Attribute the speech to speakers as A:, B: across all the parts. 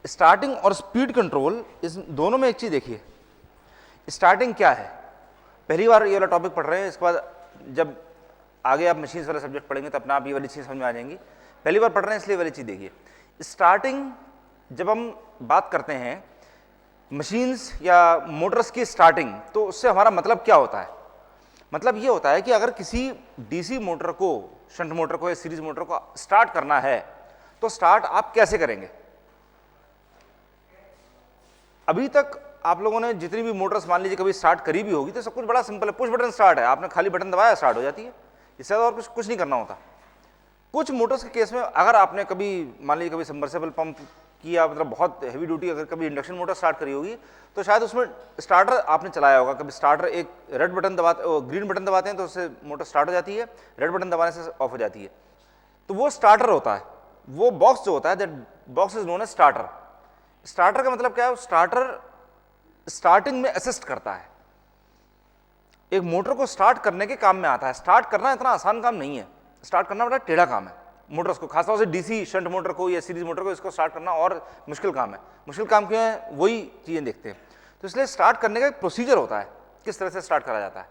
A: Starting और speed control, इस दोनों में एक चीज देखिए, स्टार्टिंग क्या है, पहली बार ये वाला टॉपिक पढ़ रहे हैं, इसके बाद जब आगे आप मशीन्स वाला सब्जेक्ट पढ़ेंगे तो अपना आप ये वाली चीज़ समझ में आ जाएंगी। पहली बार पढ़ रहे हैं इसलिए वाली चीज़ देखिए, स्टार्टिंग जब हम बात करते हैं मशीन्स या मोटर्स की स्टार्टिंग, तो उससे हमारा मतलब क्या होता है? मतलब ये होता है कि अगर किसी डीसी मोटर को, शंट मोटर को या सीरीज मोटर को स्टार्ट करना है तो स्टार्ट आप कैसे करेंगे? अभी तक आप लोगों ने जितनी भी मोटर्स मान लीजिए कभी स्टार्ट करी भी होगी तो सब कुछ बड़ा सिंपल है, पुश बटन स्टार्ट है, आपने खाली बटन दबाया स्टार्ट हो जाती है, इससे ज़्यादा और कुछ नहीं करना होता। कुछ मोटर्स के केस में अगर आपने कभी मान लीजिए कभी सबमर्सिबल पंप किया, मतलब बहुत हैवी ड्यूटी, अगर कभी इंडक्शन मोटर स्टार्ट करी होगी तो शायद उसमें स्टार्टर आपने चलाया होगा, कभी स्टार्टर एक रेड बटन दबाते, ग्रीन बटन दबाते हैं तो उससे मोटर स्टार्ट हो जाती है, रेड बटन दबाने से ऑफ हो जाती है, तो वो स्टार्टर होता है। वो बॉक्स जो होता है, that box is known as starter. Starter का मतलब क्या है? स्टार्टर स्टार्टिंग में असिस्ट करता है, एक मोटर को स्टार्ट करने के काम में आता है। स्टार्ट करना इतना आसान काम नहीं है, स्टार्ट करना बड़ा टेढ़ा काम है मोटर्स को, खासतौर से डीसी शंट मोटर को या सीरीज मोटर को, इसको स्टार्ट करना और मुश्किल काम है। मुश्किल काम क्यों है? वही चीजें देखते हैं। तो इसलिए स्टार्ट करने का एक प्रोसीजर होता है, किस तरह से स्टार्ट करा जाता है।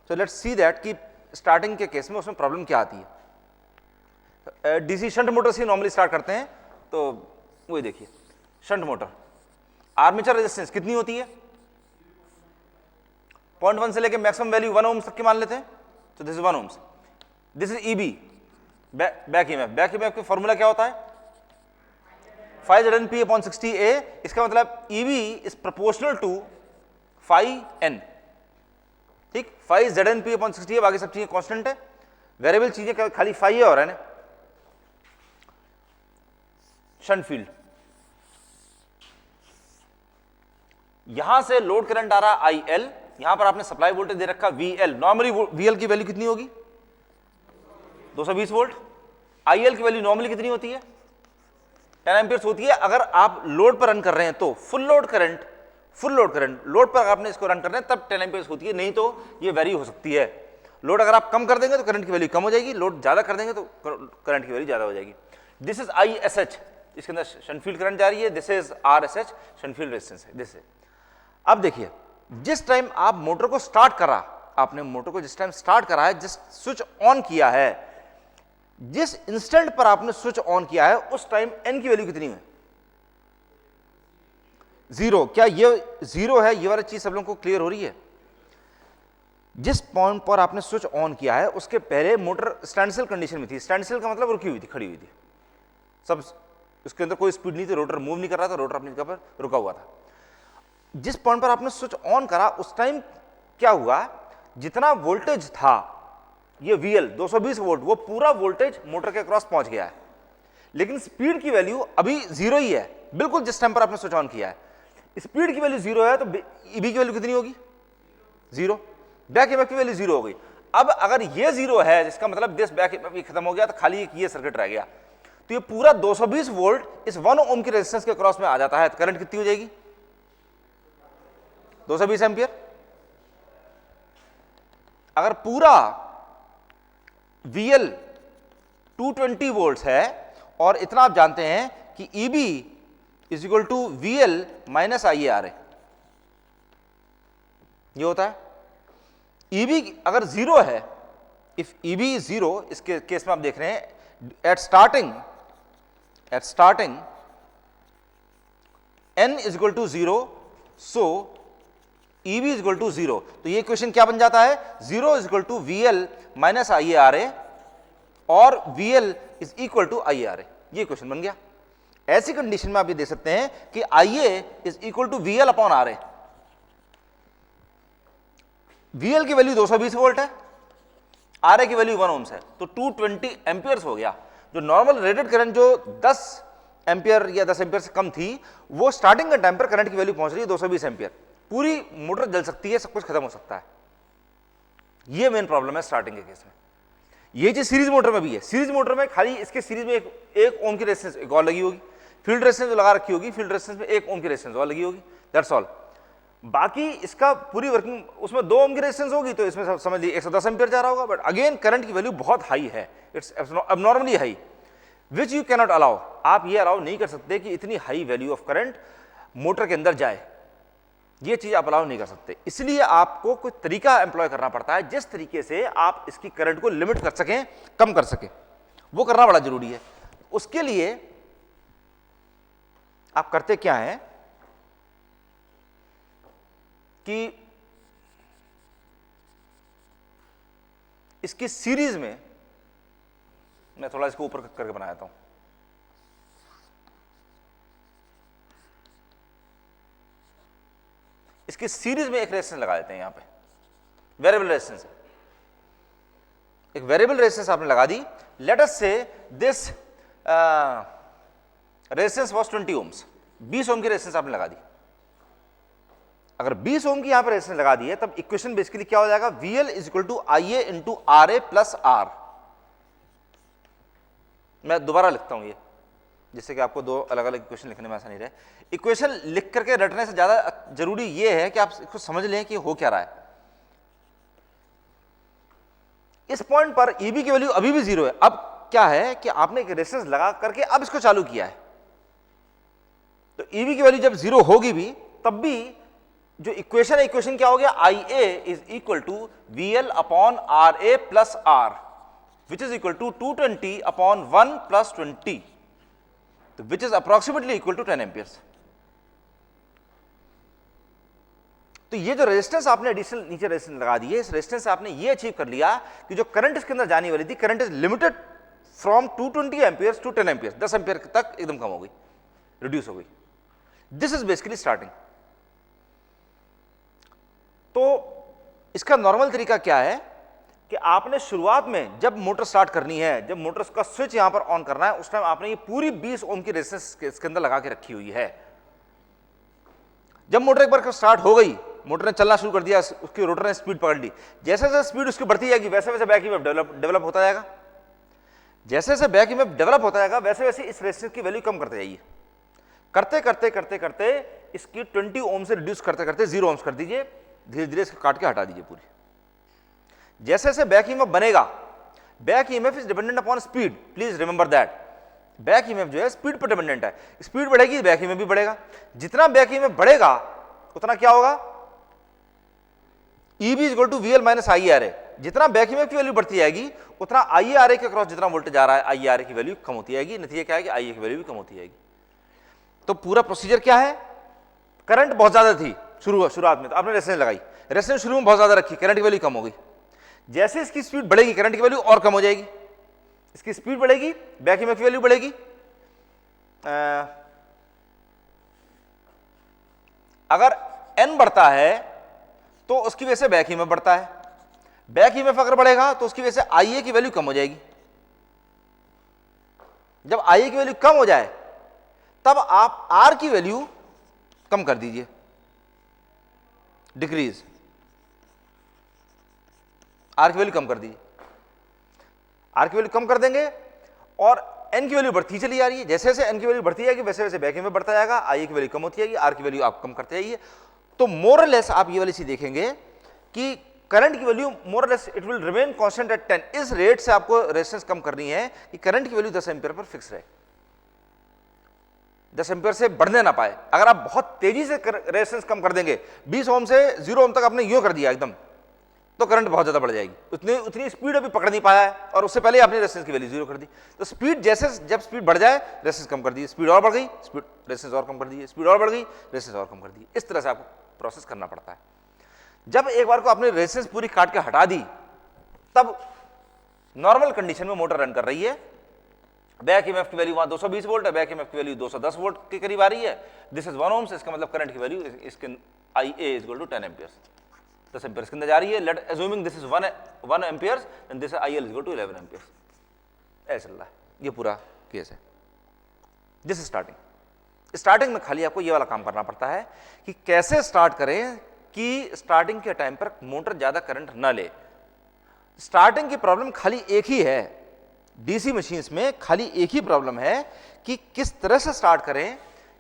A: तो लेट्स सी दैट कि स्टार्टिंग के केस में उसमें प्रॉब्लम क्या आती है। डीसी शंट मोटर से नॉर्मली स्टार्ट करते हैं, तो वही देखिए, शंट मोटर आर्मेचर रेजिस्टेंस कितनी होती है? 0.1 से लेके मैक्सिमम वैल्यू 1 ओम्स तक की मान लेते हैं, तो this is 1 ohms. This is EB, back EMF. Back EMF का फॉर्मूला क्या होता है? 5ZNP/60A। इसका मतलब EB is proportional to 5N। ठीक, 5ZNP/60A, बाकी सब चीजें कांस्टेंट है, वेरिएबल चीजें खाली 5 और है। शंट फील्ड, यहां से लोड करंट आ रहा IL, यहां पर आपने सप्लाई वोल्टेज दे रखा VL। नॉर्मली VL की वैल्यू कितनी होगी? 220 वोल्ट। IL की वैल्यू नॉर्मली कितनी होती है? 10 एम्पियर्स होती है। अगर आप लोड पर रन कर रहे हैं तो फुल लोड करंट लोड पर आपने इसको रन कर रहे हैं तब 10 एम्पियर्स होती है, नहीं तो ये वेरी हो सकती है। लोड अगर आप कम कर देंगे तो करंट की वैल्यू कम हो जाएगी, लोड ज्यादा कर देंगे तो करंट की वैल्यू ज्यादा हो जाएगी। दिस इज ISH, इसके अंदर शंट फील्ड करंट जा रही है। This is RSH, shunt field resistance है। दिस है। अब देखिए, जिस टाइम आप मोटर को स्टार्ट करा, आपने मोटर को जिस टाइम स्टार्ट करा है, जिस स्विच ऑन किया है, जिस इंस्टेंट पर आपने स्विच ऑन किया है, उस टाइम N की वैल्यू कितनी है? 0। क्या ये 0 है? ये वाली चीज सब लोगों को क्लियर हो रही है? जिस पॉइंट पर आपने स्विच ऑन किया है उसके पहले मोटर स्टैंड स्टिल कंडीशन में थी। स्टैंड स्टिल का मतलब रुकी हुई थी, खड़ी हुई थी, सब, उसके अंदर कोई स्पीड नहीं थी, रोटर मूव नहीं कर रहा था, रोटर अपनी जगह पर रुका हुआ था। जिस पॉइंट पर आपने स्विच ऑन करा उस टाइम क्या हुआ? जितना वोल्टेज था ये VL 220 वोल्ट, वो पूरा वोल्टेज मोटर के क्रॉस पहुंच गया है, लेकिन स्पीड की वैल्यू अभी 0 ही है, बिल्कुल जिस टाइम पर आपने स्विच ऑन किया है। स्पीड की वैल्यू 0 है तो EB की वैल्यू कितनी होगी? 0। बैक ईएमएफ की वैल्यू 0 हो गई। अब अगर ये 0 है, जिसका मतलब दिस बैक ईएमएफ खत्म हो गया, तो खाली ये सर्किट रह गया, तो ये पूरा 220 वोल्ट इस 1 ओम की रेजिस्टेंस के क्रॉस में आ जाता है। करंट कितनी हो जाएगी? 220 एम्पियर। अगर पूरा VL 220 वोल्ट है और इतना आप जानते हैं कि EB is equal to VL minus IARA, ये होता है। EB अगर 0 है, इफ EB इज 0, इसके केस में आप देख रहे हैं at starting N is equal to 0, so EB is equal to 0। तो ये क्वेश्चन क्या बन जाता है? 0 is equal to VL minus IARA और VL is equal to IARA, ये क्वेश्चन बन गया। ऐसी कंडीशन में आप ये दे सकते हैं कि IA is equal to VL upon RA। VL की वैल्यू 220 वोल्ट है, RA की वैल्यू 1 ओम्स है, तो 220 एम्पियर्स हो गया। जो नॉर्मल रेटेड करंट जो 10 एम्पियर या 10 एम्पियर से कम थी, वो स्टार्टिंग के टाइम पर करंट की वैल्यू पहुंच रही है 220 एम्पियर। पूरी मोटर जल सकती है, सब कुछ खत्म हो सकता है। ये मेन प्रॉब्लम है स्टार्टिंग के केस में। ये चीज सीरीज मोटर में भी है। सीरीज मोटर में खाली इसके सीरीज में एक ओम की रेजिस्टेंस एक और लगी होगी, फील्ड रेजिस्टेंस लगा रखी होगी, फील्ड रेजिस्टेंस में 1 ओम की रेजिस्टेंस और लगी होगी, दैट्स ऑल। बाकी इसका पूरी वर्किंग उसमें 2 ओम की रेजिस्टेंस होगी, तो इसमें समझ लीजिए 110 एम्पियर जा रहा होगा, बट अगेन करंट की वैल्यू बहुत हाई है, it's abnormally high. Which you cannot allow, आप ये अलाउ नहीं कर सकते कि इतनी high value of current motor के अंदर जाए, ये चीज आप अलाउ नहीं कर सकते। इसलिए आपको कोई तरीका एम्प्लॉय करना पड़ता है जिस तरीके से आप इसकी करंट को लिमिट कर सकें, कम कर सकें, वो करना बड़ा जरूरी है। उसके लिए आप करते क्या हैं कि इसकी सीरीज में, मैं थोड़ा इसको ऊपर करके बनाया था, इसकी सीरीज में एक रेजिस्टेंस लगा देते हैं। यहां पे वेरिएबल रेजिस्टेंस है, एक वेरिएबल रेजिस्टेंस आपने लगा दी। Let us say this resistance was 20 ohms, 20 ओम की रेजिस्टेंस आपने लगा दी। अगर 20 ओम की यहां पर रेजिस्टेंस लगा दी है तब इक्वेशन बेसिकली क्या हो जाएगा, VL is equal to IA into RA plus R। मैं दोबारा लिखता हूं ये, जिससे कि आपको दो अलग अलग इक्वेशन लिखने में आसानी रहे। इक्वेशन लिख करके रटने से ज्यादा जरूरी ये है कि आप इसको समझ लें कि हो क्या रहा है। इस पॉइंट पर EB की वैल्यू अभी भी 0 है। अब क्या है कि आपने एक रेजिस्टेंस लगा करके अब इसको चालू किया है, तो EB की वैल्यू जब 0 होगी भी तब भी जो इक्वेशन है, इक्वेशन क्या हो गया, IA is equal to VL upon RA plus R which is equal to 220 upon 1 plus 20, तो which is approximately equal to 10 amperes. तो ये जो रेजिस्टेंस आपने एडिशनल नीचे रेजिस्टेंस लगा दी है, इस रेजिस्टेंस से आपने ये अचीव कर लिया कि जो करंट इसके अंदर जाने वाली थी, current is limited from 220 amperes to 10 amperes, 10 ampere तक एकदम कम हो गई, रिड्यूस हो गई। This is basically starting. तो इसका नॉर्मल तरीका क्या है कि आपने शुरुआत में जब मोटर स्टार्ट करनी है, जब मोटर का स्विच यहां पर ऑन करना है, उस टाइम आपने ये पूरी 20 ओम की रेजिस्टेंस इसके अंदर लगा के रखी हुई है। जब मोटर एक बार स्टार्ट हो गई, मोटर ने चलना शुरू कर दिया, उसकी रोटर ने स्पीड पकड़ ली, जैसे जैसे स्पीड उसकी बढ़ती जाएगी वैसे वैसे बैक ईएमएफ डेवलप होता जाएगा। जैसे जैसे बैक ईएमएफ डेवलप होता जाएगा वैसे वैसे इस रेजिस्टेंस की वैल्यू कम करते जाइए। करते करते करते करते इसकी 20 ओम से रिड्यूस करते करते 0 ओम्स कर दीजिए, धीरे धीरे इसको काट के हटा दीजिए पूरी। जैसे जैसे बैक ईएमएफ बनेगा, back EMF is dependent upon speed, please remember that. Back EMF जो है स्पीड पर डिपेंडेंट है, स्पीड बढ़ेगी बैक ईएमएफ भी बढ़ेगा। जितना बैक ईएमएफ बढ़ेगा उतना क्या होगा, EB is equal to VL minus IARA। जितना बैक ईएमएफ की वैल्यू बढ़ती जाएगी उतना IARA के क्रॉस जितना वोल्टेज आ रहा है IARA की वैल्यू कम होती जाएगी। नतीजा क्या है कि IA की वैल्यू भी कम होती जाएगी। तो पूरा प्रोसीजर क्या है, करंट बहुत ज्यादा थी शुरुआत में, तो आपने रेजिस्टेंस लगाई, रेजिस्टेंस शुरू में बहुत ज्यादा रखी, करंट की वैल्यू कम हो गई। जैसे इसकी स्पीड बढ़ेगी करंट की वैल्यू और कम हो जाएगी, इसकी स्पीड बढ़ेगी बैक ईएमएफ की वैल्यू बढ़ेगी। अगर n बढ़ता है तो उसकी वजह से बैक ईएमएफ बढ़ता है, बैक ईएमएफ अगर बढ़ेगा तो उसकी वजह से IA की वैल्यू कम हो जाएगी। जब IA की वैल्यू कम हो जाए तब आप R की वैल्यू कम कर दीजिए, डिक्रीज, R की वैल्यू कम कर दीजिए। R की वैल्यू कम कर देंगे और N की वैल्यू बढ़ती चली जा रही है, जैसे जैसे N की वैल्यू बढ़ती जाएगी वैसे वैसे बैक ईएमएफ बढ़ता जाएगा, IA की वैल्यू कम होती जाएगी, R की वैल्यू आप कम करते जाइए। तो मोर और लेस आप ये वाली चीज देखेंगे कि करंट की वैल्यू मोर और less it will remain constant eight 10। इस रेट से आपको रेजिस्टेंस कम करनी है कि करंट की वैल्यू 10 एम्पियर पर फिक्स रहे, 10 एम्पियर से बढ़ने ना पाए। अगर आप बहुत तेजी से रेजिस्टेंस कम कर देंगे, 20 ओम से 0 ओम तक आपने यूं कर दिया एकदम, तो करंट बहुत ज्यादा बढ़ जाएगी। उतनी स्पीड अभी पकड़ नहीं पाया है और उससे पहले आपने रेजिस्टेंस की वैल्यू 0 कर दी। तो स्पीड जैसे जब स्पीड बढ़ जाए रेजिस्टेंस कम कर दी, स्पीड और बढ़ गई, स्पीड रेजिस्टेंस और कम कर दी, स्पीड और बढ़ गई, रेजिस्टेंस और कम कर दी। इस तरह से आपको प्रोसेस करना पड़ता है। जब एक बार को आपने रेजिस्टेंस पूरी काट के हटा दी तब नॉर्मल कंडीशन में मोटर रन कर रही है, बैक ईएमएफ की वैल्यू वहां 220 वोल्ट है, बैक ईएमएफ की वैल्यू 210 वोल्ट के करीब आ रही है। दिस इज 1 ओम, इसका मतलब करंट की वैल्यू इसके IA is equal to 10 amperes, 10 amperes के अंदर जा रही है। Let assuming this is 1 amperes and this IL is equal to 11 amperes. ऐसा चल रहा है, ये पूरा केस है। दिस इज स्टार्टिंग में खाली आपको ये वाला काम करना पड़ता है कि कैसे स्टार्ट करें कि स्टार्टिंग के टाइम पर मोटर ज्यादा करंट ना ले। स्टार्टिंग की प्रॉब्लम खाली एक ही है, डीसी मशीन्स में खाली एक ही प्रॉब्लम है कि किस तरह से स्टार्ट करें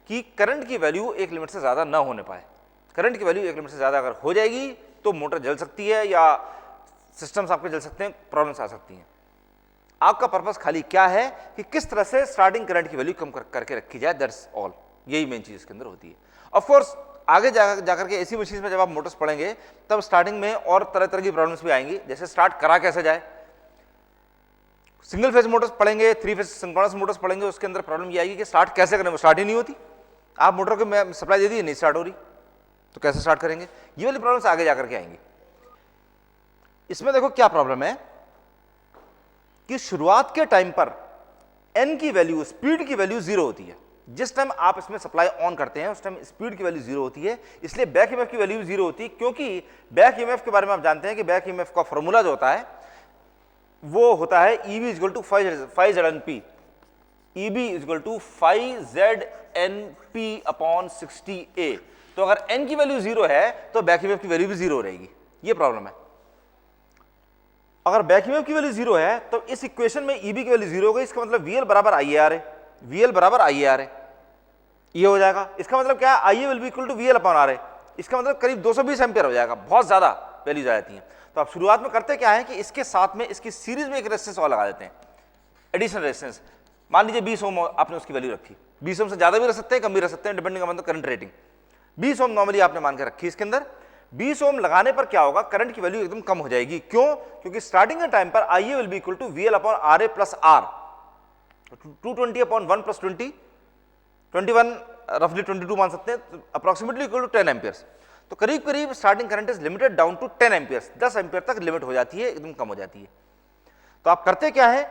A: कि करंट की वैल्यू एक लिमिट से ज्यादा ना होने पाए। करंट की वैल्यू एक लिमिट से ज्यादा अगर हो जाएगी तो मोटर जल सकती है या सिस्टम्स आपके जल सकते हैं, प्रॉब्लम्स आ सकती हैं। आपका पर्पस खाली क्या है कि किस तरह से स्टार्टिंग करंट की वैल्यू कम करके रखी जाए, दैट्स ऑल। यही मेन चीज इसके अंदर होती है। ऑफ कोर्स आगे जाकर के एसी मशीन में जब आप मोटर्स पढ़ेंगे तब स्टार्टिंग में और तरह तरह की प्रॉब्लम्स भी आएंगी, जैसे स्टार्ट करा कैसे जाए। सिंगल फेज मोटर्स पढ़ेंगे, 3 फेज सिंक्रोनस मोटर्स पढ़ेंगे, उसके अंदर प्रॉब्लम ये आएगी कि स्टार्ट कैसे करें, वो स्टार्ट ही नहीं होती। आप मोटर को सप्लाई दे दी, नहीं स्टार्ट हो रही, तो कैसे स्टार्ट करेंगे। ये वाली प्रॉब्लम्स आगे जाकर के आएंगी। इसमें देखो क्या प्रॉब्लम है कि शुरुआत के टाइम पर एन की वैल्यू, स्पीड की वैल्यू 0 होती है। जिस टाइम आप इसमें सप्लाई ऑन करते हैं उस टाइम स्पीड की वैल्यू 0 होती है, इसलिए बैक ईएमएफ की वैल्यू 0 होती है। क्योंकि बैक ईएमएफ के बारे में आप जानते हैं कि बैक ईएमएफ का फॉर्मूला जो होता है वो होता है EB = 5ZNP, EB = 5ZNP/60A। तो अगर n की वैल्यू 0 है तो बैक ईएमएफ की वैल्यू भी 0 रहेगी। ये प्रॉब्लम है। अगर बैक ईएमएफ की वैल्यू 0 है तो इस इक्वेशन में EB की वैल्यू 0 हो गई, इसका मतलब VL = IAR है, VL = IAR है, ये हो जाएगा। इसका मतलब क्या है, IA will be equal to VL/R है। इसका मतलब करीब 220 एम्पियर हो जाएगा, बहुत ज्यादा वैल्यूज आ जाती हैं। तो आप शुरुआत में करते क्या है कि इसके साथ में इसकी सीरीज में एक रेजिस्टेंस और लगा देते हैं, एडिशनल रेजिस्टेंस। मान लीजिए 20 ओम आपने उसकी वैल्यू रखी, 20 ओम से ज्यादा भी रख सकते हैं, कम भी रख सकते हैं, depending upon the current rating. 20 ohm normally आपने मान के रखी। इसके अंदर 20 ओम लगाने पर क्या होगा, करंट की वैल्यू एकदम कम हो जाएगी। क्यों? क्योंकि स्टार्टिंग के टाइम पर IA will be equal to VL/RA + R, 220/1 + 20, 21 रफली 22 मान सकते हैं, अप्रॉक्सीमेटली इक्वल टू 10 एम्पियर्स। तो करीब करीब starting current is limited down to 10 amperes, 10 ampere तक लिमिट हो जाती है, एकदम कम हो जाती है। तो आप करते क्या है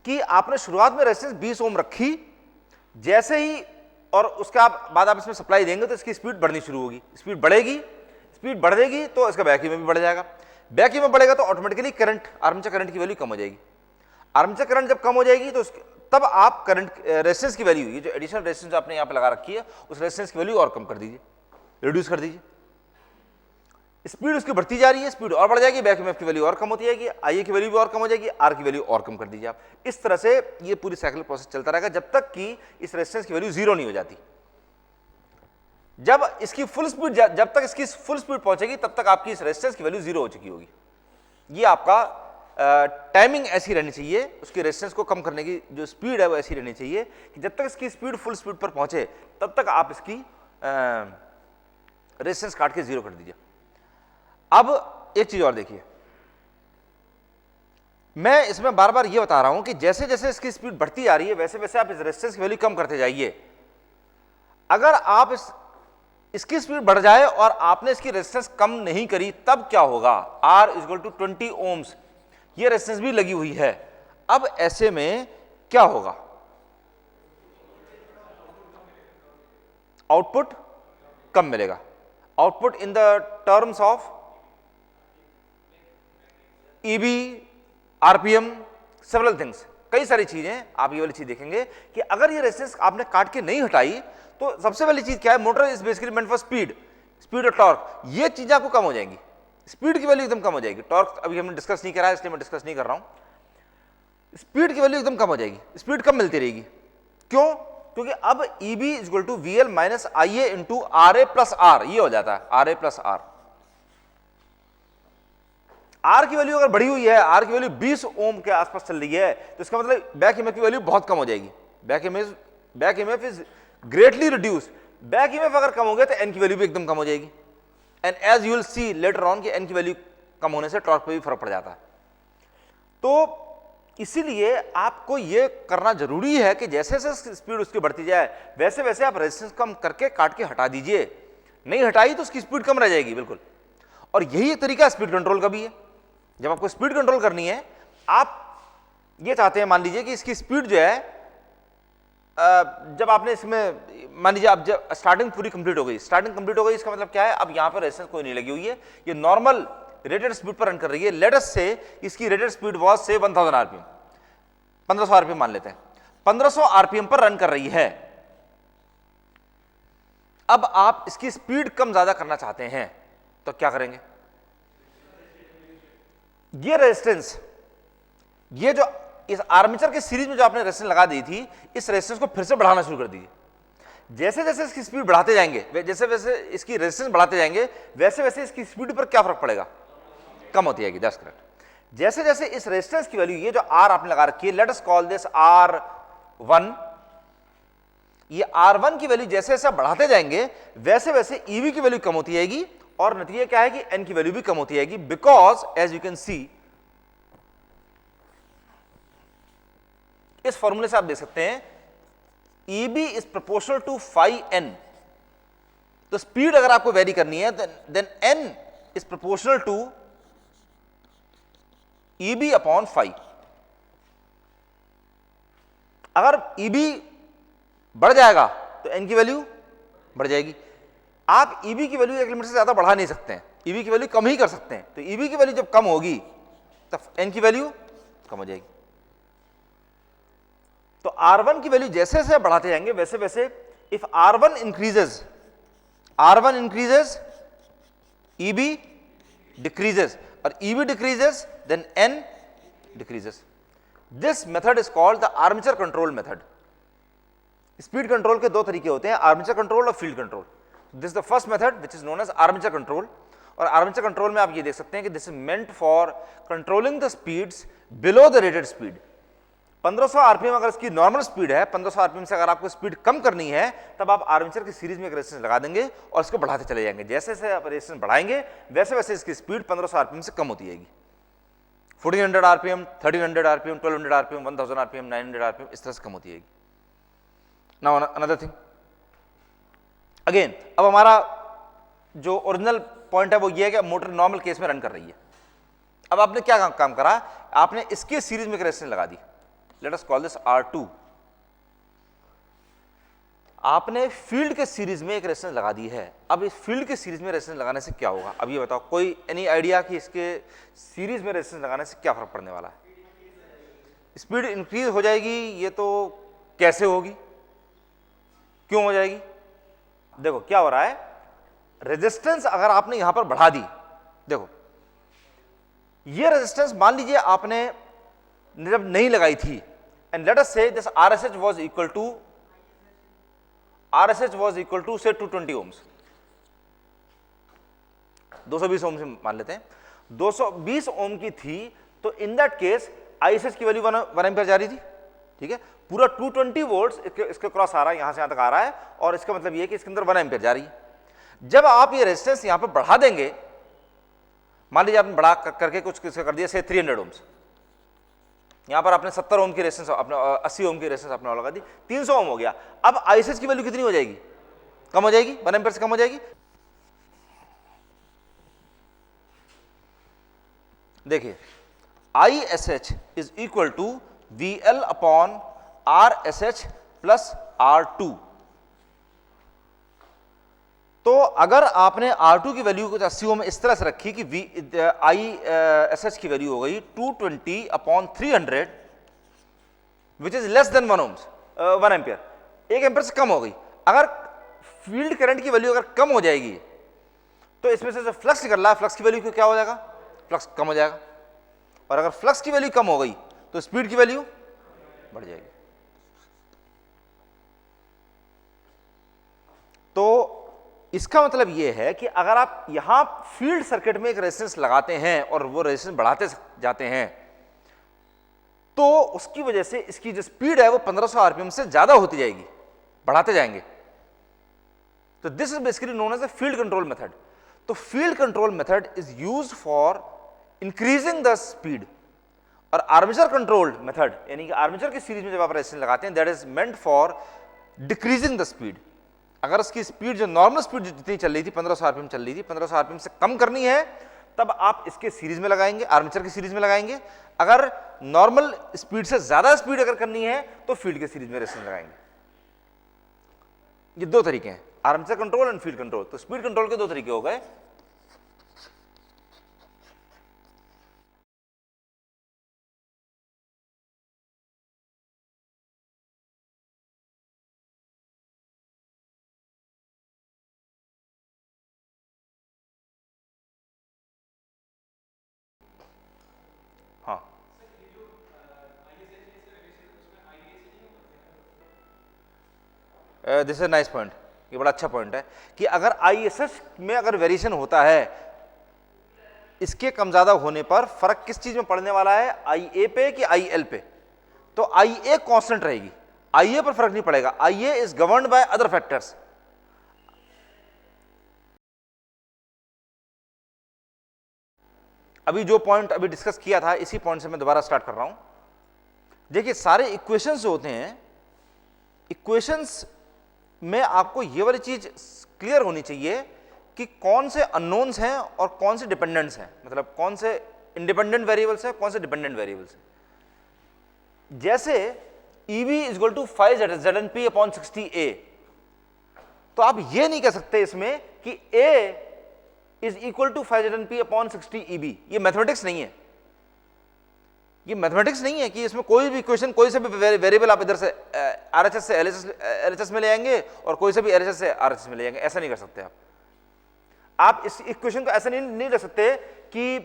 A: कि आपने शुरुआत में रेजिस्टेंस 20 ओम रखी, जैसे ही और उसके बाद आप इसमें सप्लाई देंगे तो इसकी स्पीड बढ़नी शुरू होगी, स्पीड बढ़ेगी, स्पीड बढ़ेगी तो इसका बैक ईएमएफ भी बढ़ जाएगा। बैक ईएमएफ बढ़ेगा तो ऑटोमेटिकली करंट, आर्मेचर करंट की वैल्यू कम हो जाएगी। आर्मेचर करंट जब कम हो जाएगी तो तब आप करंट रेजिस्टेंस की वैल्यू, ये जो एडिशनल रेजिस्टेंस आपने यहाँ पे लगा रखी है, उस रेजिस्टेंस की वैल्यू और कम कर दीजिए, रिड्यूस कर दीजिए। स्पीड उसकी बढ़ती जा रही है, स्पीड और बढ़ जाएगी, बैक ईएमएफ की वैल्यू और कम होती जाएगी, IA की वैल्यू भी और कम हो जाएगी, R की वैल्यू और कम कर दीजिए आप। इस तरह से ये पूरी साइकिल प्रोसेस चलता रहेगा जब तक कि इस रेजिस्टेंस की वैल्यू 0 नहीं हो जाती। जब इसकी फुल स्पीड, जब तक इसकी फुल स्पीड पहुंचेगी तब तक आपकी इस रेजिस्टेंस की वैल्यू 0 हो चुकी होगी। ये आपका टाइमिंग ऐसी रहनी चाहिए, उसकी रेजिस्टेंस को कम करने की जो स्पीड है वो ऐसी रहनी चाहिए कि जब तक इसकी स्पीड फुल स्पीड पर पहुंचे तब तक आप इसकी रेजिस्टेंस काट के 0 कर दीजिए। अब एक चीज और देखिए, मैं इसमें बार बार ये बता रहा हूं कि जैसे जैसे इसकी स्पीड बढ़ती जा रही है वैसे वैसे आप इस रेजिस्टेंस की वैल्यू कम करते जाइए। अगर आप इसकी स्पीड बढ़ जाए और आपने इसकी रेजिस्टेंस कम नहीं करी तब क्या होगा, R = 20 ओम्स, ये रेजिस्टेंस भी लगी हुई है। अब ऐसे में क्या होगा, आउटपुट कम मिलेगा। Output in the terms of EB, RPM, several things, कई सारी चीजें। आप ये वाली चीज देखेंगे कि अगर ये रेजिस्टेंस आपने काट के नहीं हटाई तो सबसे पहली चीज क्या है, motor is basically meant for speed, speed और टॉर्क, ये चीजें आपको कम हो जाएंगी, स्पीड की वैल्यू एकदम कम हो जाएगी। टॉर्क अभी हमने डिस्कस नहीं करा है इसलिए मैं डिस्कस नहीं कर रहा हूं। स्पीड की वैल्यू एकदम कम हो जाएगी, स्पीड कम मिलती रहेगी। क्यों? क्योंकि अब EB = VL - IA × RA + R, ये हो जाता है RA + R। R की वैल्यू अगर बढ़ी हुई है, R की वैल्यू 20 ओम के आसपास चल रही है तो इसका मतलब बैक ईएमएफ की वैल्यू बहुत कम हो जाएगी। Back EMF is greatly reduce. Back EMF अगर कम हो गया तो N की वैल्यू भी एकदम कम हो जाएगी। And as you will see later on कि N की वैल्यू कम होने से टॉर्क पे भी फर्क पड़ जाता है। तो इसीलिए आपको ये करना जरूरी है कि जैसे जैसे स्पीड उसकी बढ़ती जाए वैसे वैसे आप रेजिस्टेंस कम करके काट के हटा दीजिए। नहीं हटाई तो उसकी स्पीड कम रह जाएगी बिल्कुल। और यही एक तरीका स्पीड कंट्रोल का भी है। जब आपको स्पीड कंट्रोल करनी है, आप ये चाहते हैं, मान लीजिए कि इसकी स्पीड जो है, जब आपने इसमें मान लीजिए अब जब स्टार्टिंग पूरी कंप्लीट हो गई, स्टार्टिंग कंप्लीट हो गई, इसका मतलब क्या है, अब यहां पर रेजिस्टेंस कोई नहीं लगी हुई है, ये नॉर्मल रेटेड स्पीड पर रन कर रही है। लेट अस से इसकी रेटेड स्पीड वाज से 1000 आरपीएम, 1500 आरपीएम मान लेते हैं, 1500 आरपीएम पर रन कर रही है। अब आप इसकी स्पीड कम ज्यादा करना चाहते हैं तो क्या करेंगे, ये रेजिस्टेंस, ये जो इस आर्मेचर के सीरीज में जो आपने रेजिस्टेंस लगा दी थी, इस रेजिस्टेंस को फिर से बढ़ाना शुरू कर दीजिए। जैसे जैसे इसकी स्पीड बढ़ाते जाएंगे, जैसे वैसे इसकी रेजिस्टेंस बढ़ाते जाएंगे, वैसे वैसे इसकी स्पीड पर क्या फर्क पड़ेगा, कम होती जाएगी। That's correct. जैसे जैसे इस रेजिस्टेंस की वैल्यू, ये जो आर आपने लगा रखी है, late us call this R1, ये R1 की वैल्यू जैसे जैसे बढ़ाते जाएंगे वैसे वैसे EV की वैल्यू कम होती जाएगी, और नतीजा क्या है कि N की वैल्यू भी कम होती जाएगी, because as you can see, इस फॉर्मूले से आप देख सकते हैं EB is proportional to phi N। तो स्पीड अगर आपको वेरी करनी है then N is proportional to EB upon phi. अगर EB बढ़ जाएगा तो N की वैल्यू बढ़ जाएगी। आप EB की वैल्यू एक लिमिट से ज्यादा बढ़ा नहीं सकते हैं, EB की वैल्यू कम ही कर सकते हैं। तो EB की वैल्यू जब कम होगी तब N की वैल्यू कम हो जाएगी। तो R1 की वैल्यू जैसे जैसे बढ़ाते जाएंगे वैसे वैसे, if R1 increases EB decreases, और EB decreases then N decreases. This method is called the armature control method. Speed control के दो तरीके होते हैं, आर्मेचर कंट्रोल और field control. This the first method which is known as armature control. और armature control में आप ये देख सकते हैं कि this is meant for controlling the speeds below the rated speed. 1500 RPM अगर इसकी नॉर्मल स्पीड है, 1500 आरपीएम से अगर आपको स्पीड कम करनी है तब आप आर्मेचर की सीरीज में एक रेजिस्टेंस लगा देंगे और इसको बढ़ाते चले जाएंगे। जैसे जैसे आप रेजिस्टेंस बढ़ाएंगे वैसे वैसे इसकी स्पीड 1500 आरपीएम से कम होती जाएगी। 1400 RPM, 1300 RPM, 1200 RPM, 1000 RPM, 900 RPM, इस तरह से कम होती जाएगी। नाउ अनदर थिंग अगेन, अब हमारा जो ओरिजिनल पॉइंट है वो ये है कि मोटर नॉर्मल केस में रन कर रही है। अब आपने क्या काम करा, आपने इसके सीरीज में एक रेजिस्टेंस लगा दी, let us call this R2। आपने फील्ड के सीरीज में एक रेजिस्टेंस लगा दी है। अब इस फील्ड के सीरीज में रेजिस्टेंस लगाने से क्या होगा, अब ये बताओ, कोई एनी आइडिया कि इसके सीरीज में रेजिस्टेंस लगाने से क्या फर्क पड़ने वाला है? स्पीड इंक्रीज हो जाएगी, ये तो कैसे होगी, क्यों हो जाएगी? देखो क्या हो रहा है, रेजिस्टेंस अगर आपने यहां पर बढ़ा दी, देखो ये रेजिस्टेंस मान लीजिए आपने जब नहीं लगाई थी, and let us say this RSH was equal to say 220 ohms, 220 ओम से मान लेते हैं, 220 ओम की थी, तो इन दैट केस ISH की वैल्यू 1 एम्पीयर जा रही थी, ठीक है। पूरा 220 वोल्ट्स इसके क्रॉस आ रहा है, यहां से यहां तक आ रहा है, और इसका मतलब ये है कि इसके अंदर 1 एम्पीयर जा रही है। जब आप ये रेजिस्टेंस यहां पर बढ़ा देंगे, मान लीजिए आपने बढ़ा करके कुछ कर दिया से 300 ओम्स, यहां पर आपने 70 ओम की रेजिस्टेंस, अपने 80 ओम की रेजिस्टेंस आपने लगा दी, 300 ओम हो गया। अब ISH की वैल्यू कितनी हो जाएगी, कम हो जाएगी, 1 एम्पीयर से कम हो जाएगी। देखिए ISH is equal to VL upon RSH plus R2। तो अगर आपने R2 की वैल्यू को 80 ओम इस तरह से रखी कि ISH की वैल्यू हो गई 220 upon 300 which is less than 1 ohms, 1 ampere, 1 ampere से कम हो गई। अगर फील्ड करंट की वैल्यू अगर कम हो जाएगी तो इसमें से जो फ्लक्स निकल रहा है, फ्लक्स की वैल्यू क्या हो जाएगा, फ्लक्स कम हो जाएगा। और अगर फ्लक्स की वैल्यू कम हो गई तो स्पीड की वैल्यू बढ़ जाएगी। तो इसका मतलब यह है कि अगर आप यहां फील्ड सर्किट में एक रेजिस्टेंस लगाते हैं और वो रेजिस्टेंस बढ़ाते जाते हैं तो उसकी वजह से इसकी जो स्पीड है वो 1500 आरपीएम से ज्यादा होती जाएगी, बढ़ाते जाएंगे। तो this is basically known as the field control method. तो field control method is used for increasing the speed, और आर्मेचर कंट्रोल्ड मेथड यानी कि आर्मेचर की सीरीज में जब आप रेजिस्टेंस लगाते हैं that is meant for decreasing the speed. अगर उसकी स्पीड जो नॉर्मल स्पीड जितनी चल रही थी 1500 आरपीएम चल रही थी, 1500 आरपीएम से कम करनी है तब आप इसके सीरीज में लगाएंगे, आर्मेचर की सीरीज में लगाएंगे। अगर नॉर्मल स्पीड से ज्यादा स्पीड अगर करनी है तो फील्ड के सीरीज में रेजिस्टेंस लगाएंगे। ये दो तरीके हैं, armature control and field control. तो स्पीड कंट्रोल के दो तरीके हो गए। हाँ, दिस इज नाइस पॉइंट, ये बड़ा अच्छा पॉइंट है कि अगर ISH में अगर वेरिएशन होता है इसके कम ज्यादा होने पर फर्क किस चीज में पड़ने वाला है, IA पे कि IL पे? तो IA कांस्टेंट रहेगी, IA पर फर्क नहीं पड़ेगा। IA is governed by other factors. अभी जो पॉइंट अभी डिस्कस किया था, इसी पॉइंट से मैं दोबारा स्टार्ट कर रहा हूं। देखिए, सारे इक्वेशंस जो होते हैं, इक्वेशंस में आपको ये वाली चीज क्लियर होनी चाहिए कि कौन से अननोन्स हैं और कौन से डिपेंडेंट्स हैं, मतलब कौन से इंडिपेंडेंट वेरिएबल्स हैं, कौन से डिपेंडेंट वेरिएबल्स हैं। जैसे EB equal to 5 upon 60A, तो आप ये नहीं कह सकते इसमें कि A is equal to 5 upon 60 EB। ये मैथमेटिक्स नहीं है, ये मैथमेटिक्स नहीं है कि इसमें कोई भी इक्वेशन, कोई से भी वेरिएबल आप इधर से RHS से LHS में ले आएंगे और कोई से भी LHS से RHS में ले जाएंगे। ऐसा नहीं कर सकते आप इस इक्वेशन को ऐसा नहीं रख सकते कि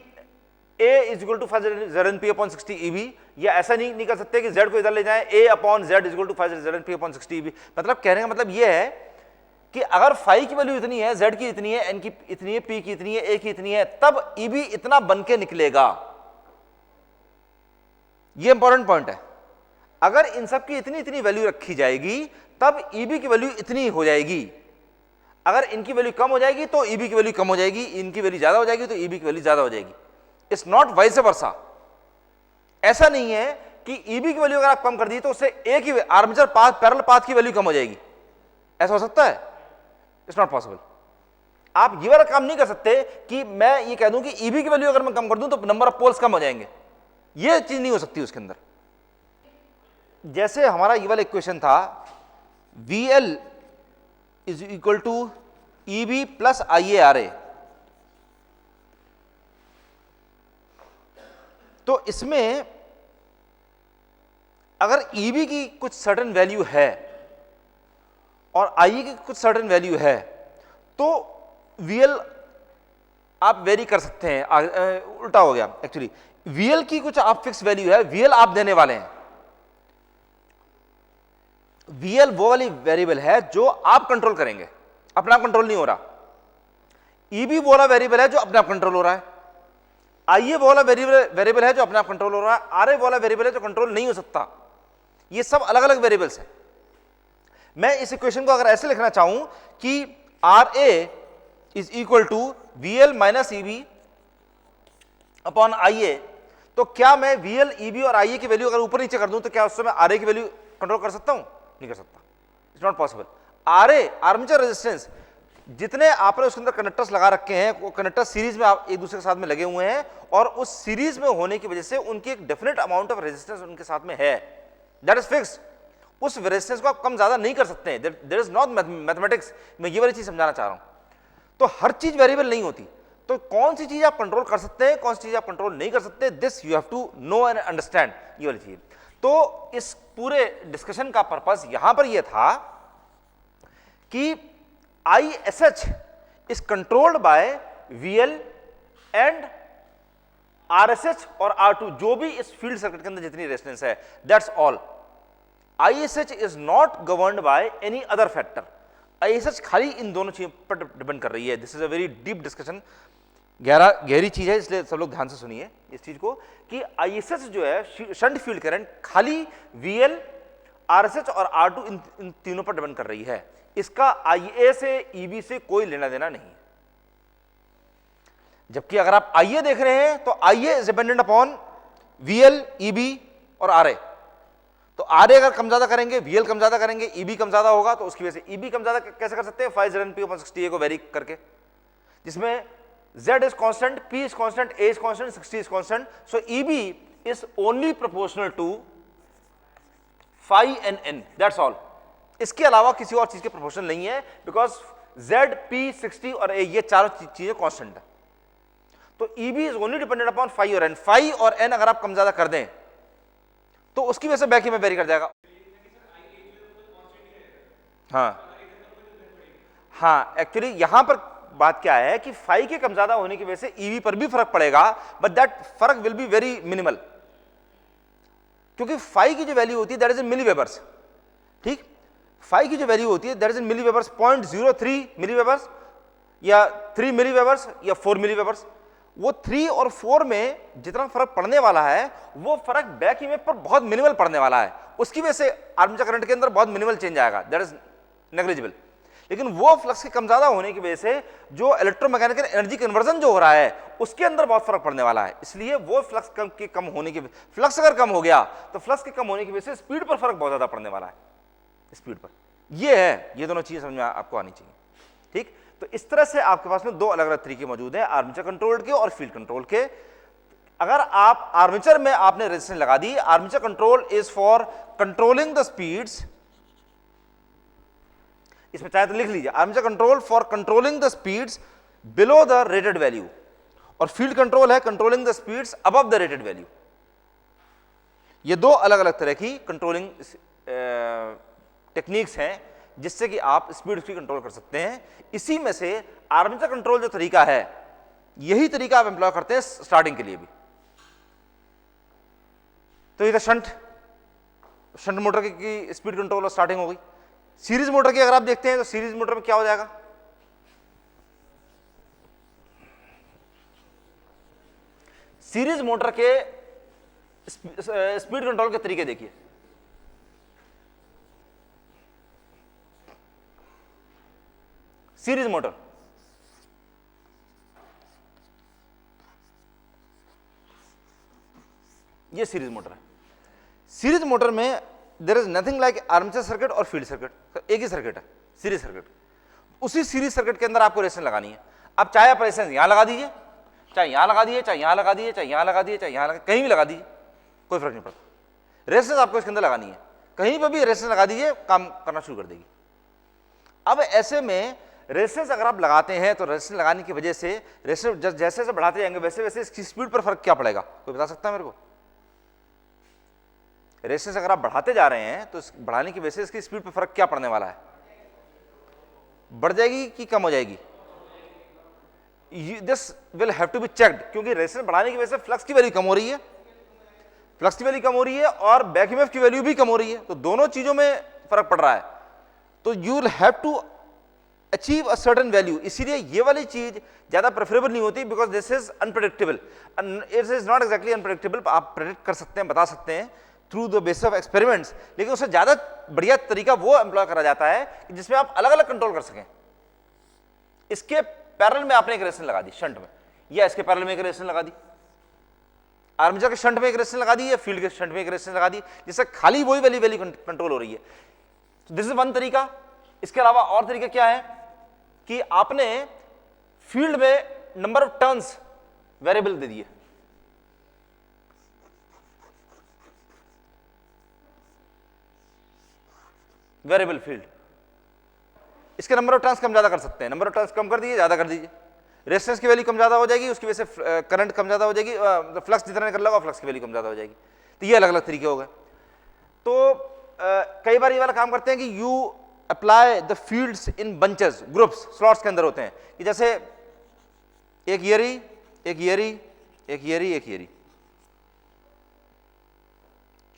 A: A is equal to 5 upon 60 EB, या ऐसा नहीं कर सकते कि Z को इधर ले जाएं, A upon Z is equal to 5 upon 60 EB। मतलब कहने का मतलब ये है कि अगर फाई की वैल्यू इतनी है, Z की इतनी है, N की इतनी है, P की इतनी है, A की इतनी है, तब EB इतना बन के निकलेगा। ये इंपॉर्टेंट पॉइंट है। अगर इन सब की इतनी इतनी वैल्यू रखी जाएगी तब EB की वैल्यू इतनी हो जाएगी। अगर इनकी वैल्यू कम हो जाएगी तो EB की वैल्यू कम हो जाएगी, इनकी वैल्यू ज्यादा हो जाएगी तो EB की वैल्यू ज्यादा हो जाएगी। It's not vice versa. ऐसा नहीं है कि EB की वैल्यू अगर आप कम कर दी तो उससे A की आर्मेचर पाथ, पैरेलल पाथ की वैल्यू कम हो जाएगी। ऐसा हो सकता है? It's not possible. आप ये वाला काम नहीं कर सकते कि मैं ये कह दूं कि EB की वैल्यू अगर मैं कम कर दूं तो नंबर ऑफ पोल्स कम हो जाएंगे। ये चीज नहीं हो सकती उसके अंदर। जैसे हमारा ये वाला इक्वेशन था, VL is equal to EB plus IARA, तो इसमें अगर EB की कुछ सर्टेन वैल्यू है और IA की कुछ सर्टेन वैल्यू है तो VL आप वेरी कर सकते हैं। उल्टा हो गया एक्चुअली, VL की कुछ आप फिक्स वैल्यू है, VL आप देने वाले हैं। VL वो वाली वेरिएबल है जो आप कंट्रोल करेंगे, अपना कंट्रोल नहीं हो रहा। EB वो वाला वेरिएबल है जो अपने आप कंट्रोल हो रहा है। IA वो वाला वेरिएबल है जो अपने आप कंट्रोल हो रहा है। RA वो वाला वेरिएबल है जो कंट्रोल नहीं हो सकता। ये सब अलग अलग वेरिएबल्स हैं। मैं इस इक्वेशन को अगर ऐसे लिखना चाहूं कि RA is equal to VL minus EB upon IA, तो क्या मैं VL, EB और IA की वैल्यू अगर ऊपर नीचे कर दूं तो क्या उस समय RA की वैल्यू कंट्रोल कर सकता हूं? नहीं कर सकता। It's not possible. RA armature resistance, जितने आपने उसके अंदर कनेक्टर्स लगा रखे हैं, वो कनेक्टर सीरीज में आप एक दूसरे के साथ में लगे हुए हैं और उस सीरीज में होने की वजह से उनकी एक डेफिनेट अमाउंट ऑफ रेजिस्टेंस उनके साथ में है, दैट इज फिक्स्ड। उस रेजिस्टेंस को आप कम ज्यादा नहीं कर सकते हैं। There is not mathematics. मैं ये वाली चीज समझाना चाह रहा हूं। तो हर चीज वेरिएबल नहीं होती। तो कौन सी चीज आप कंट्रोल कर सकते हैं, कौन सी चीज आप कंट्रोल नहीं कर सकते, this you have to know and understand. ये वाली चीज। तो इस पूरे डिस्कशन का पर्पस यहां पर यह था कि ISH is controlled by VL and RSH और R2, जो भी इस फील्ड सर्किट के अंदर जितनी रेजिस्टेंस है, that's all. ISH is not governed by any other factor. ISH खाली इन दोनों चीजों पर डिपेंड कर रही है। This is a very deep discussion, गहरी चीज है, इसलिए सब लोग ध्यान से सुनिए इस चीज को कि ISH जो है शंट फील्ड करंट खाली VL, RSH और R2 इन तीनों पर डिपेंड कर रही है। इसका IA से, EB से कोई लेना देना नहीं है। जबकि अगर आप IA देख रहे हैं तो IA is dependent upon VL, EB और RA। तो RA अगर कम ज्यादा करेंगे, VL कम ज्यादा करेंगे, EB कम ज्यादा होगा, तो उसकी वजह से EB कम ज्यादा कैसे कर सकते हैं? 5 को वेरी करके, जिसमें Z is constant, P is constant, A is constant, 60 is constant. So EB is only proportional to phi and N. That's all. इसके अलावा किसी और चीज के प्रोपोर्शनल नहीं है, बिकॉज Z, P, 60 और A ये चारों चीजें कांस्टेंट है। तो EB is only dependent upon phi और N। phi और N अगर आप कम ज्यादा कर दें तो उसकी वजह से बैक में वेरी कर जाएगा। हाँ, एक्चुअली यहां पर बात क्या है कि phi के कम ज्यादा होने की वजह से EB पर भी फर्क पड़ेगा, बट दैट फर्क विल बी वेरी मिनिमल, क्योंकि phi की जो वैल्यू होती है दैट इज इन मिलीवेबर्स। ठीक, phi की जो वैल्यू होती है दैट इज इन मिलीवेबर्स, 0.03 मिलीवेबर्स या 3 मिलीवेबर्स या 4 मिलीवेबर्स। वो 3 और 4 में जितना फर्क पड़ने वाला है वो फर्क बैक ईएमएफ पर बहुत मिनिमल पड़ने वाला है, उसकी वजह से आर्मेचर करंट के अंदर बहुत मिनिमल चेंज आएगा, दैट इज नेग्लिजिबल। लेकिन वो फ्लक्स के कम ज्यादा होने की वजह से जो इलेक्ट्रोमैकेनिकल एनर्जी कन्वर्जन जो हो रहा है उसके अंदर बहुत फर्क पड़ने वाला है। इसलिए वो फ्लक्स कम होने की, फ्लक्स अगर कम हो गया तो फ्लक्स के कम होने की वजह से स्पीड पर फर्क बहुत ज्यादा पड़ने वाला है, स्पीड पर। ये है, ये दोनों चीजें समझ में आपको आनी चाहिए, ठीक। तो इस तरह से आपके पास में दो अलग अलग तरीके मौजूद हैं, आर्मेचर कंट्रोल के और फील्ड कंट्रोल के। अगर आप आर्मेचर में आपने रेजिस्टेंस लगा दी, armature control is for controlling the speeds, इसमें चाहे तो लिख लीजिए, armature control for controlling the speeds below the rated value, और फील्ड कंट्रोल है controlling the speeds above the rated value. ये दो अलग अलग तरह की कंट्रोलिंग टेक्निक्स हैं जिससे कि आप स्पीड की कंट्रोल कर सकते हैं। इसी में से आर्मेचर कंट्रोल जो तरीका है, यही तरीका आप एम्प्लॉय करते हैं स्टार्टिंग के लिए भी। तो ये शंट मोटर की स्पीड कंट्रोल और स्टार्टिंग हो गई। सीरीज मोटर की अगर आप देखते हैं तो सीरीज मोटर में क्या हो जाएगा, सीरीज मोटर के स्पीड कंट्रोल के तरीके देखिए। सीरीज मोटर, ये सीरीज मोटर है। सीरीज मोटर में there is nothing like armature circuit और फील्ड सर्किट, एक ही सर्किट है, सीरीज सर्किट। उसी सीरीज सर्किट के अंदर आपको रेजिस्टेंस लगानी है। अब चाहे आप रेजिस्टेंस यहां लगा दीजिए, चाहे यहां लगा दीजिए, चाहे यहां लगा दीजिए, चाहे यहां लगा दीजिए, चाहे यहां लगा, कहीं भी लगा दीजिए, कोई फर्क नहीं पड़ता। रेजिस्टेंस आपको इसके अंदर लगानी है, कहीं पर भी रेजिस्टेंस लगा दीजिए, काम करना शुरू कर देगी। अब ऐसे में रेजिस्टेंस अगर आप लगाते हैं तो रेजिस्टेंस लगाने की वजह से रेजिस्टेंस जैसे जैसे बढ़ाते जाएंगे वैसे वैसे इसकी स्पीड पर फर्क क्या पड़ेगा, कोई बता सकता है मेरे को? रेजिस्टेंस अगर आप बढ़ाते जा रहे हैं तो बढ़ाने की वजह से इसकी स्पीड पर फर्क क्या पड़ने वाला है? बढ़ जाएगी कि कम हो जाएगी? This will have to be checked, क्योंकि रेजिस्टेंस बढ़ाने की वजह से फ्लक्स की वैल्यू कम हो रही है, फ्लक्स की वैल्यू कम हो रही है और बैक ईएमएफ की वैल्यू भी कम हो रही है, तो दोनों चीजों में फर्क पड़ रहा है। तो you will have to achieve a certain value. इसीलिए ये वाली चीज ज्यादा प्रेफरेबल नहीं होती, because this is unpredictable. It is not exactly unpredictable, आप प्रेडिक्ट कर सकते हैं, बता सकते हैं through the basis of experiments, लेकिन उससे ज्यादा बढ़िया तरीका वो एम्प्लॉय करा जाता है जिसमें आप अलग अलग कंट्रोल कर सकें। इसके पैरेलल में आपने एक रेजिस्टेंस लगा दी शंट में, या इसके पैरेलल में एक रेजिस्टेंस लगा दी, आर्मेचर के शंट में एक रेजिस्टेंस लगा दी, या फील्ड के शंट में एक रेजिस्टेंस लगा दी, जिससे खाली वही वैल्यू कंट्रोल हो रही है। दिस इज वन तरीका। इसके अलावा और तरीका क्या है कि आपने फील्ड में नंबर ऑफ टर्न्स वेरिएबल दे दिए, वेरिएबल फील्ड, इसके नंबर ऑफ टर्न्स कम ज्यादा कर सकते हैं, नंबर ऑफ टर्न्स कम कर दीजिए, ज्यादा कर दीजिए, रेजिस्टेंस की वैल्यू कम ज्यादा हो जाएगी, उसकी वजह से करंट कम ज्यादा हो जाएगी, फ्लक्स जितना निकल लगा फ्लक्स की वैल्यू कम ज्यादा हो जाएगी। तो ये अलग अलग तरीके हो गए। तो कई बार ये वाला काम करते हैं कि you apply the fields in bunches, groups, slots के अंदर होते हैं, कि जैसे एक ईयरी, एक ईयरी, एक ईयरी, एक ईयरी,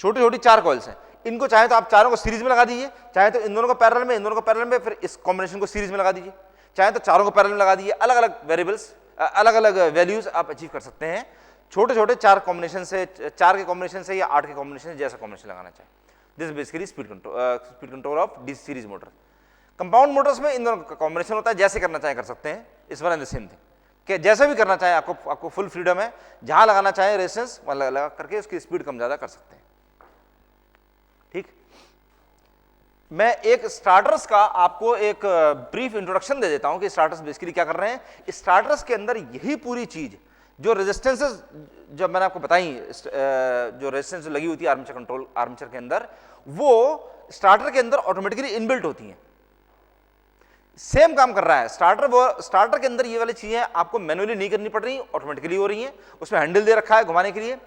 A: छोटी छोटी 4 कॉइल्स हैं। इनको चाहे तो आप चारों को सीरीज में लगा दीजिए, चाहे तो इन दोनों को पैरेलल में, इन दोनों को पैरेलल में, फिर इस कॉम्बिनेशन को सीरीज में लगा दीजिए, चाहे तो चारों को पैरेलल में लगा दीजिए। अलग अलग वेरिएबल्स, अलग अलग वैल्यूज आप अचीव कर सकते हैं छोटे छोटे 4 कॉम्बिनेशन से, 4 के कॉम्बिनेशन से या 8 के कॉम्बिनेशन से, जैसा कॉम्बिनेशन लगाना चाहे। This basically speed control of DC series motor. Compound Motors में इन दोनों का कॉम्बिनेशन होता है, जैसे करना चाहे कर सकते हैं, इस one and the same thing, कि जैसे भी करना चाहे आपको फुल फ्रीडम है, जहां लगाना चाहे रेजिस्टेंस वहां लगा करके उसकी स्पीड कम ज्यादा कर सकते हैं। ठीक, मैं एक स्टार्टर्स का आपको एक ब्रीफ इंट्रोडक्शन दे देता हूं कि स्टार्टर्स बेसिकली क्या कर रहे हैं। स्टार्टर्स के अंदर यही पूरी चीज जो रेजिस्टेंसेस जब मैंने आपको बताई, जो रेजिस्टेंस लगी होती है आर्मेचर कंट्रोल, आर्मेचर के अंदर, वो स्टार्टर के अंदर ऑटोमेटिकली इनबिल्ट होती हैं। सेम काम कर रहा है स्टार्टर। वो स्टार्टर के अंदर ये वाली चीजें आपको मैनुअली नहीं करनी पड़ रही, ऑटोमेटिकली हो रही हैं। उसमें हैंडल दे रखा है घुमाने के लिए।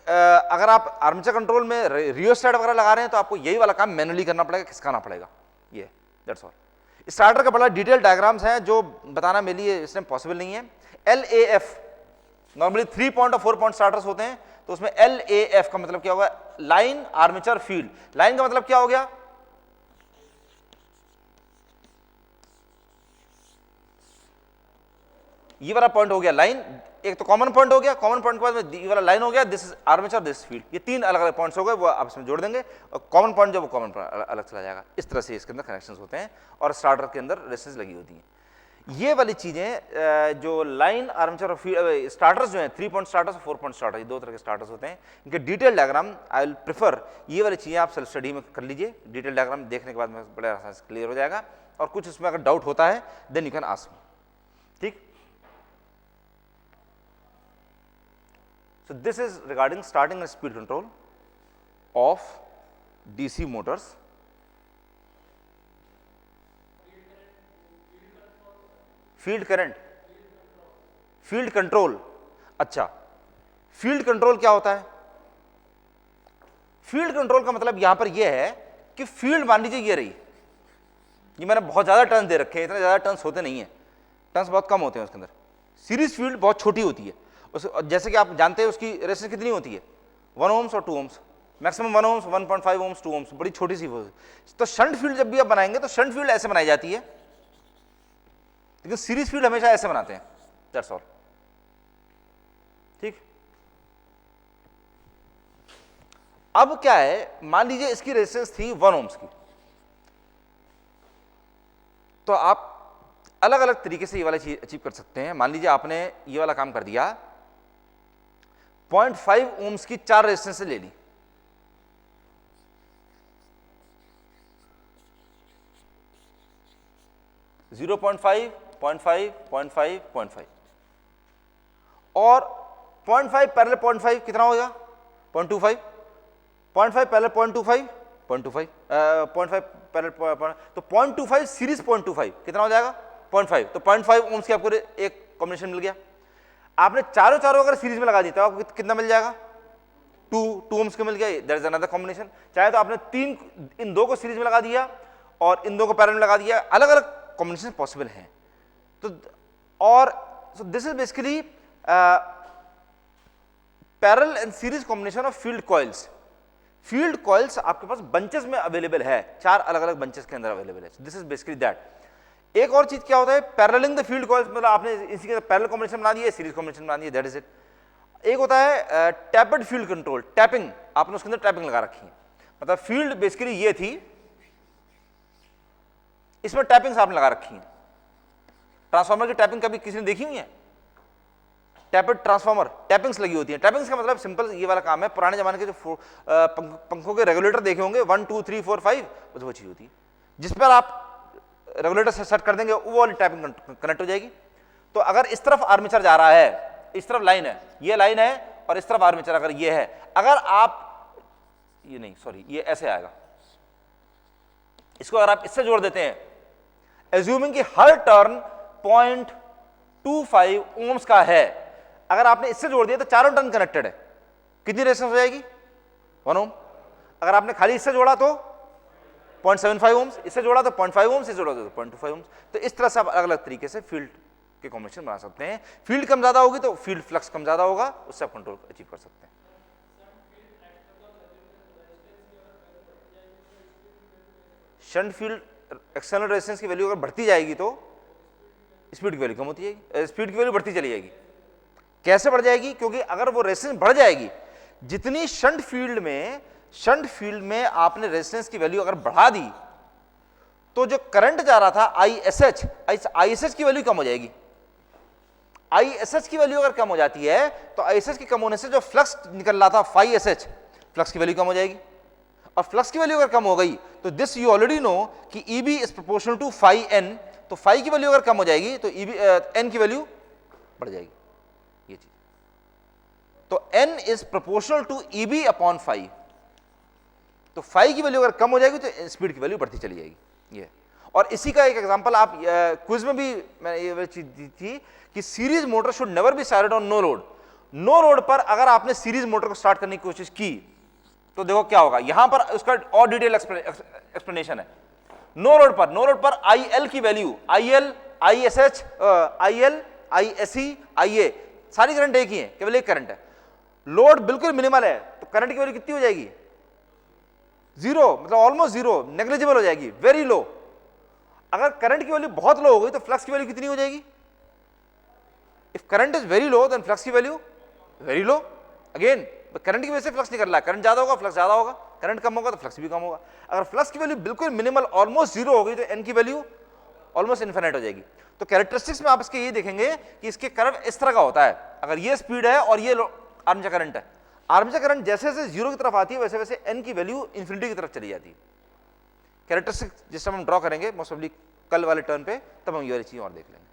A: अगर आप आर्मेचर कंट्रोल में रियोस्टेट वगैरह लगा रहे हैं तो आपको यही वाला काम मैनुअली करना पड़ेगा, खिसकाना पड़ेगा। ये दैट्स ऑल। स्टार्टर का बड़ा डिटेल डायग्राम्स हैं जो बताना मेरे लिए इसमें पॉसिबल नहीं है। LAF नॉर्मली 3 पॉइंट और 4 पॉइंट स्टार्टर्स होते हैं, तो उसमें LAF का मतलब क्या होगा? Line armature field. लाइन का मतलब क्या हो गया? ये वाला पॉइंट हो गया लाइन, एक तो कॉमन पॉइंट हो गया, कॉमन पॉइंट के बाद ये वाला लाइन हो गया, this is armature, this field, ये तीन अलग अलग पॉइंट्स हो गए, वो आपस में जोड़ देंगे और कॉमन पॉइंट जो वो कॉमन पॉइंट अलग चला जाएगा। इस तरह से इसके अंदर कनेक्शंस होते हैं और स्टार्टर के अंदर रेजिस्टेंस लगी होती हैं। ये वाली चीजें जो लाइन आर्मेचर और स्टार्टर्स जो हैं, 3 पॉइंट स्टार्टर्स और 4 पॉइंट स्टार्टर्स, दो तरह के स्टार्टर्स होते हैं। इनके detail diagram I will prefer, ये वाली चीजें आप सेल्फ स्टडी में कर लीजिए, डिटेल डायग्राम देखने के बाद में बड़े आसानी से क्लियर हो जाएगा। और कुछ उसमें अगर डाउट होता है then you can ask me, ठीक। So this is regarding starting and speed control of DC motors. Field current, field control. अच्छा, field control क्या होता है? Field control का मतलब यहां पर यह है कि फील्ड मान लीजिए ये रही, ये मैंने बहुत ज्यादा टर्न्स दे रखे हैं, इतने ज्यादा टर्न्स होते नहीं है, टर्न्स बहुत कम होते हैं उसके अंदर। सीरीज फील्ड बहुत छोटी होती है, जैसे कि आप जानते हैं उसकी रेजिस्टेंस कितनी होती है, 1 ओम्स और 2 ohms, maximum 1 ohms, 1.5 ohms, 2 ohms, बड़ी छोटी सी। तो शंट फील्ड जब भी आप बनाएंगे तो शंट फील्ड ऐसे बनाई जाती है, लेकिन सीरीज फील्ड हमेशा ऐसे बनाते हैं, दैट्स ऑल, ठीक। अब क्या है, मान लीजिए इसकी रेजिस्टेंस थी 1 ओम्स की, तो आप अलग अलग तरीके से ये वाला चीज अचीव कर सकते हैं। मान लीजिए आपने ये वाला काम कर दिया, 0.5 ओम्स की 4 रेजिस्टेंस ले ली, जीरो 0.5, 0.5, 0.5, 0.5 और 0.5 पैरेलल 0.5 कितना होगा, 0.25, 0.5 पैरेलल 0.25, 0.25, 0.5 पैरेलल, तो 0.25 सीरीज 0.25 कितना हो जाएगा, 0.5। तो 0.5 ओम्स की आपको एक कॉम्बिनेशन मिल गया। आपने चारों अगर सीरीज में लगा दी तो आपको कितना मिल जाएगा, 2 ओम्स का मिल गया, दैट इज अनदर कॉम्बिनेशन। चाहे तो आपने 3 इन 2 को सीरीज में लगा दिया और इन 2 को पैरेलल में लगा दिया, अलग अलग कॉम्बिनेशन पॉसिबल हैं। तो और so this is basically parallel and series combination of field coils. Field coils आपके पास बंचेस में अवेलेबल है, 4 अलग अलग बंचेस के अंदर अवेलेबल है। This is basically that. एक और चीज क्या होता है, पैरेललिंग द फील्ड कॉइल्स, मतलब आपने इसी के पैरेलल कॉम्बिनेशन बना दिया, सीरीज कॉम्बिनेशन बना दिया, दैट इज इट। एक होता है टैपेड फील्ड कंट्रोल, टैपिंग, आपने उसके अंदर टैपिंग लगा रखी है, मतलब फील्ड बेसिकली ये थी, इसमें टैपिंग्स आपने लगा रखी है। ट्रांसफार्मर की टैपिंग कभी किसी ने देखी हुई है, टैपेड ट्रांसफार्मर, टैपिंग्स लगी होती है। टैपिंग्स का मतलब सिंपल ये वाला काम है, पुराने जमाने के जो पंखों के रेगुलेटर देखे होंगे 1 2 3 4 5, वो चीज होती है जिस पर आप रेगुलेटर से सेट कर देंगे, वो वाली टैपिंग कनेक्ट हो जाएगी। तो अगर इस तरफ आर्मेचर जा रहा है, इस तरफ लाइन है, ये लाइन है और इस तरफ आर्मेचर अगर ये है, अगर आप ये नहीं सॉरी ये ऐसे आएगा, इसको अगर आप इससे जोड़ देते हैं, एज्यूमिंग कि हर टर्न 0.25 ओम्स का है, अगर आपने इससे जोड़ दिया तो चारों टर्न कनेक्टेड है, कितनी रेजिस्टेंस हो जाएगी, 1 ओम। अगर आपने खाली इससे जोड़ा तो 0.75 ओम्स, इससे जोड़ा तो 0.5 ओम्स, इससे जोड़ा तो 0.25 ओम्स। तो इस तरह से आप अलग अलग तरीके से फील्ड के कॉम्बिनेशन बना सकते हैं। फील्ड कम ज्यादा होगी तो फील्ड फ्लक्स कम ज्यादा होगा, उससे आप कंट्रोल अचीव कर सकते हैं। शंट फील्ड एक्सटर्नल रेजिस्टेंस की वैल्यू अगर बढ़ती जाएगी तो स्पीड की वैल्यू कम होती जाएगी, स्पीड की वैल्यू बढ़ती चली जाएगी। कैसे बढ़ जाएगी, क्योंकि अगर वो रेजिस्टेंस बढ़ जाएगी, जितनी शंट फील्ड में आपने रेजिस्टेंस की वैल्यू अगर बढ़ा दी तो जो करंट जा रहा था ISH की वैल्यू कम हो जाएगी। ISH की वैल्यू अगर कम हो जाती है तो ISH की कम होने से जो फ्लक्स निकल रहा था phi SH, फ्लक्स की वैल्यू कम हो जाएगी। और फ्लक्स की वैल्यू अगर कम हो गई तो दिस यू ऑलरेडी नो कि EB is proportional to phi n, तो phi की वैल्यू अगर कम हो जाएगी तो n की वैल्यू बढ़ जाएगी, ये चीज। तो n is proportional to EB upon phi, तो phi की वैल्यू अगर कम हो जाएगी तो स्पीड की वैल्यू बढ़ती चली जाएगी, ये। और इसी का एक एग्जांपल आप क्विज में भी मैंने ये चीज दी थी कि series motor should never be started on no load. No load पर अगर आपने सीरीज मोटर को स्टार्ट करने की कोशिश की तो देखो क्या होगा, यहां पर उसका और डिटेल एक्सप्लेनेशन है। नो लोड पर IL की value, IL, ISH, IL, ISE, IA सारी करंट एक ही है, केवल एक करंट है। लोड बिल्कुल मिनिमल है तो करंट की वैल्यू कितनी हो जाएगी, 0, मतलब ऑलमोस्ट 0, नेग्लिजिबल हो जाएगी, वेरी लो। अगर करंट की वैल्यू बहुत लो हो गई तो फ्लक्स की वैल्यू कितनी हो जाएगी, if current is very low then flux की value very low. Again current की वजह से फ्लक्स नहीं कर रहा है, करंट ज्यादा होगा फ्लक्स ज्यादा होगा, करंट कम होगा तो फ्लक्स भी कम होगा। अगर फ्लक्स की वैल्यू बिल्कुल मिनिमल ऑलमोस्ट जीरो हो गई तो एन की वैल्यू ऑलमोस्ट इन्फिनिट हो जाएगी। तो कैरेक्टरिस्टिक्स में आप इसके ये देखेंगे कि इसके कर्व इस तरह का होता है, अगर ये स्पीड है और ये आर्मेचर करंट है, आर्मेचर करंट जैसे जैसे जीरो की तरफ आती है वैसे वैसे एन की वैल्यू इन्फिनिटी की तरफ चली जाती है। कैरेक्टरिस्टिक जिस टाइम हम ड्रॉ करेंगे मोस्ट ऑफली कल वाले टर्न पे, तब हम ये वाली चीज और देख लेंगे।